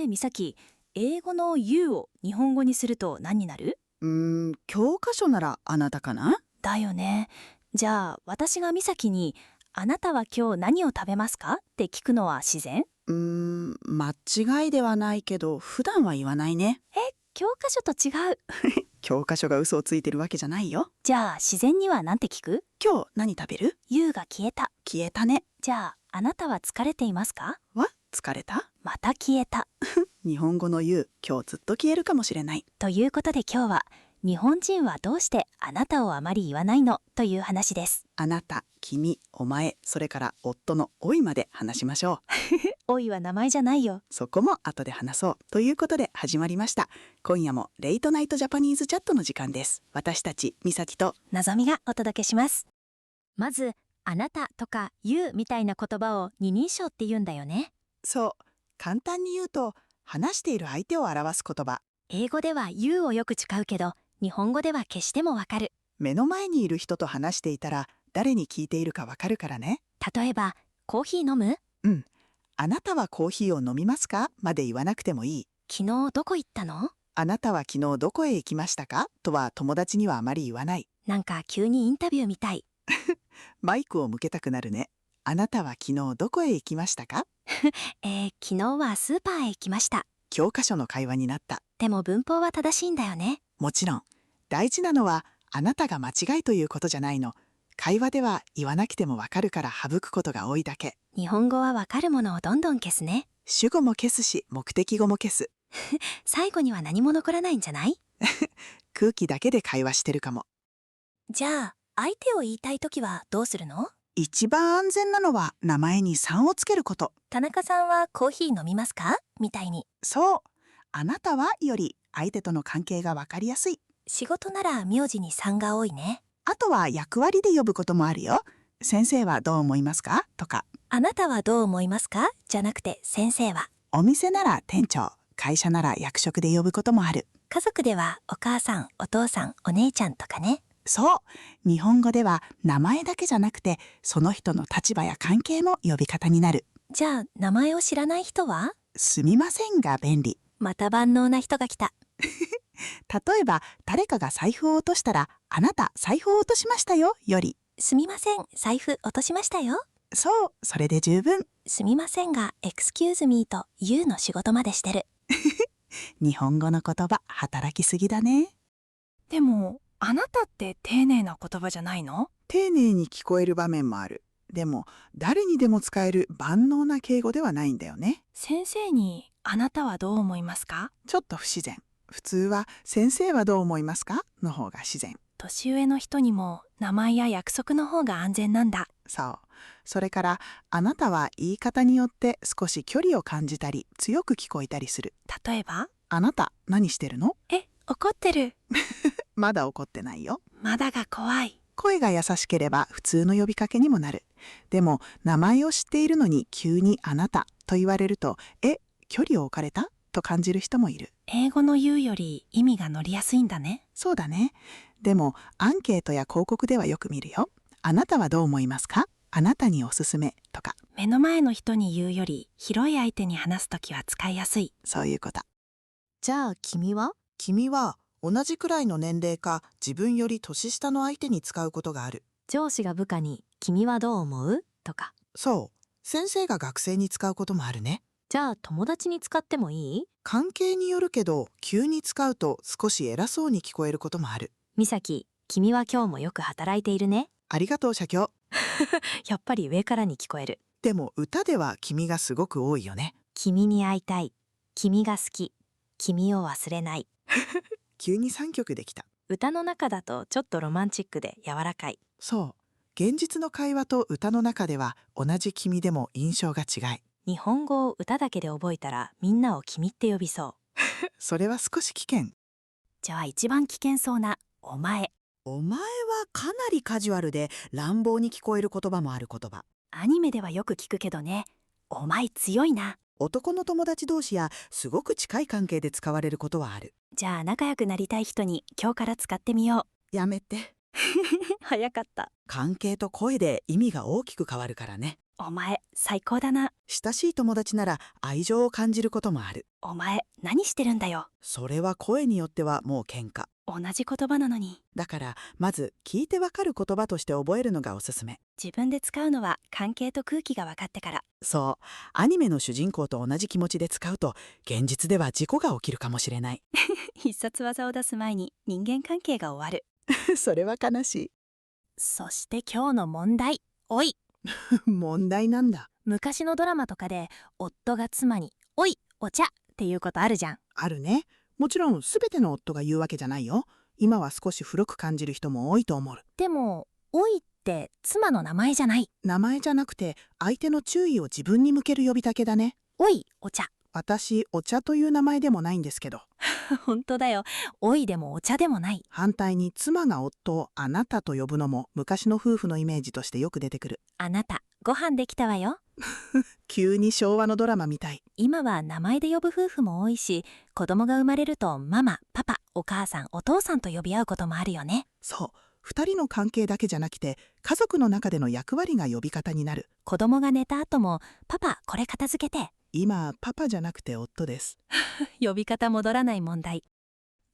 美咲、英語の You を日本語にすると何になる？教科書ならあなたかな？だよね。じゃあ私が美咲にあなたは今日何を食べますかって聞くのは自然？間違いではないけど、普段は言わないね。教科書と違う。教科書が嘘をついてるわけじゃないよ。じゃあ自然には何て聞く？今日何食べる？ You が消えた。消えたね。じゃああなたは疲れていますか？疲れた？また消えた。日本語の言う、今日ずっと消えるかもしれない。ということで今日は日本人はどうしてあなたをあまり言わないのという話です。あなた、君、お前、それから夫のおいまで話しましょう。おいは名前じゃないよ。そこも後で話そう。ということで始まりました。今夜もレイトナイトジャパニーズチャットの時間です。私たち、みさきとなぞみがお届けします。まず、あなたとか You みたいな言葉を二人称って言うんだよね。そう、簡単に言うと、話している相手を表す言葉。英語では You をよく使うけど、日本語では消してもわかる。目の前にいる人と話していたら、誰に聞いているかわかるからね。例えば、コーヒー飲む？あなたはコーヒーを飲みますかまで言わなくてもいい。昨日どこ行ったの？あなたは昨日どこへ行きましたかとは友達にはあまり言わない。なんか急にインタビューみたい。マイクを向けたくなるね。あなたは昨日どこへ行きましたか？昨日はスーパーへ行きました。教科書の会話になった。でも文法は正しいんだよね。もちろん。大事なのは、あなたが間違いということじゃないの。会話では言わなくてもわかるから省くことが多いだけ。日本語はわかるものをどんどん消すね。主語も消すし、目的語も消す。最後には何も残らないんじゃない？空気だけで会話してるかも。じゃあ、相手を言いたいときはどうするの？一番安全なのは名前に3をつけること。田中さんはコーヒー飲みますか？みたいに。そう。あなたはより相手との関係がわかりやすい。仕事なら名字に3が多いね。あとは役割で呼ぶこともあるよ。先生はどう思いますかとか。あなたはどう思いますか？じゃなくて先生は。お店なら店長、会社なら役職で呼ぶこともある。家族ではお母さん、お父さん、お姉ちゃんとかね。そう。日本語では名前だけじゃなくて、その人の立場や関係も呼び方になる。じゃあ、名前を知らない人は？すみませんが便利。また万能な人が来た。例えば、誰かが財布を落としたら、あなた財布を落としましたよより。すみません、財布落としましたよ。そう、それで十分。すみませんが、excuse me と you の仕事までしてる。日本語の言葉、働きすぎだね。でも、あなたって丁寧な言葉じゃないの？丁寧に聞こえる場面もある。でも、誰にでも使える万能な敬語ではないんだよね。先生に、あなたはどう思いますか？ちょっと不自然。普通は、先生はどう思いますかの方が自然。年上の人にも名前や約束の方が安全なんだ。そう。それから、あなたは言い方によって少し距離を感じたり、強く聞こえたりする。例えば？あなた、何してるの？怒ってる。まだ怒ってないよ。まだが怖い。声が優しければ普通の呼びかけにもなる。でも、名前を知っているのに急にあなたと言われると、距離を置かれたと感じる人もいる。英語の言うより意味が乗りやすいんだね。そうだね。でも、アンケートや広告ではよく見るよ。あなたはどう思いますか？あなたにおすすめとか。目の前の人に言うより広い相手に話すときは使いやすい。そういうこと。じゃあ君は？君は同じくらいの年齢か自分より年下の相手に使うことがある。上司が部下に君はどう思う？とか。そう。先生が学生に使うこともあるね。じゃあ友達に使ってもいい？関係によるけど、急に使うと少し偉そうに聞こえることもある。美咲、君は今日もよく働いているね。ありがとう、社長。やっぱり上からに聞こえる。でも歌では君がすごく多いよね。君に会いたい。君が好き。君を忘れない。急に3曲できた。歌の中だとちょっとロマンチックで柔らかい。そう。現実の会話と歌の中では同じ君でも印象が違い。日本語を歌だけで覚えたらみんなを君って呼びそう。それは少し危険。じゃあ一番危険そうなお前。お前はかなりカジュアルで乱暴に聞こえる言葉もある言葉。アニメではよく聞くけどね。お前強いな。男の友達同士やすごく近い関係で使われることはある。じゃあ仲良くなりたい人に今日から使ってみよやめて。う。早かった。関係と声で意味が大きく変わるからね。お前最高だな。親しい友達なら愛情を感じることもある。お前何してるんだよ。それは声によってはもう喧嘩。同じ言葉なのに。だからまず聞いてわかる言葉として覚えるのがおすすめ。自分で使うのは関係と空気が分かってから。そう、アニメの主人公と同じ気持ちで使うと現実では事故が起きるかもしれない。必殺技を出す前に人間関係が終わる。それは悲しい。そして今日の問題。おい。問題なんだ。昔のドラマとかで夫が妻に「おいお茶」っていうことあるじゃん。あるね。もちろん全ての夫が言うわけじゃないよ。今は少し古く感じる人も多いと思う。でも「おい」って妻の名前じゃない。名前じゃなくて相手の注意を自分に向ける呼びかけだね。おいお茶。私、お茶という名前でもないんですけど。本当だよ。おいでもお茶でもない。反対に妻が夫をあなたと呼ぶのも昔の夫婦のイメージとしてよく出てくる。あなたご飯できたわよ。急に昭和のドラマみたい。今は名前で呼ぶ夫婦も多いし、子供が生まれるとママ、パパ、お母さん、お父さんと呼び合うこともあるよね。そう、二人の関係だけじゃなくて家族の中での役割が呼び方になる。子供が寝た後もパパこれ片付けて。今パパじゃなくて夫です。呼び方戻らない問題。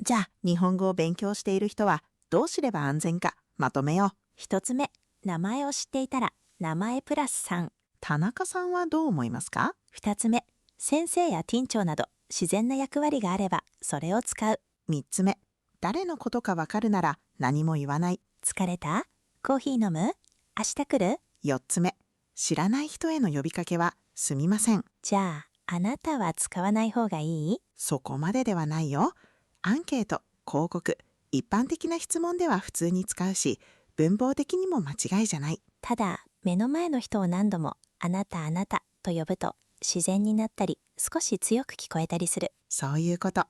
じゃあ日本語を勉強している人はどうすれば安全かまとめよう。一つ目、名前を知っていたら名前プラス3。田中さんはどう思いますか？二つ目、先生や店長など自然な役割があればそれを使う。三つ目、誰のことかわかるなら何も言わない。疲れた？コーヒー飲む？明日来る？四つ目、知らない人への呼びかけはすみません。じゃああなたは使わない方がいい？そこまでではないよ。アンケート、広告、一般的な質問では普通に使うし、文法的にも間違いじゃない。ただ、目の前の人を何度もあなたあなたと呼ぶと自然になったり、少し強く聞こえたりする。そういうこと。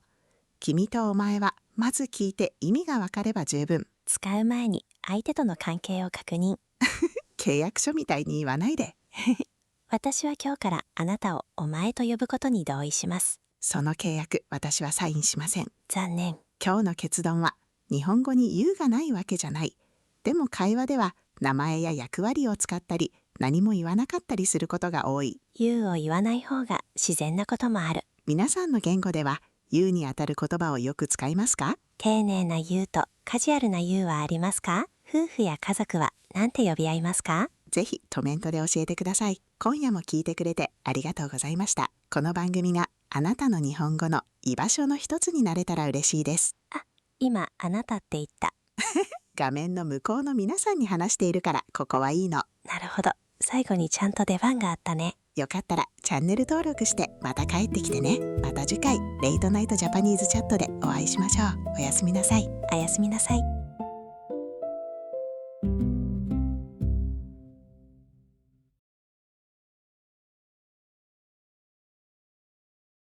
君とお前はまず聞いて意味がわかれば十分。使う前に相手との関係を確認。契約書みたいに言わないで。私は今日からあなたをお前と呼ぶことに同意します。その契約、私はサインしません。残念。今日の結論は、日本語に you がないわけじゃない。でも会話では名前や役割を使ったり、何も言わなかったりすることが多い。you を言わない方が自然なこともある。皆さんの言語では you にあたる言葉をよく使いますか？丁寧な you とカジュアルな you はありますか？夫婦や家族は何て呼び合いますか？ぜひコメントで教えてください。今夜も聞いてくれてありがとうございました。この番組があなたの日本語の居場所の一つになれたら嬉しいです。あ、今あなたって言った。画面の向こうの皆さんに話しているからここはいいの。なるほど。最後にちゃんと出番があったね。よかったらチャンネル登録してまた帰ってきてね。また次回レイトナイトジャパニーズチャットでお会いしましょう。おやすみなさい。おやすみなさい。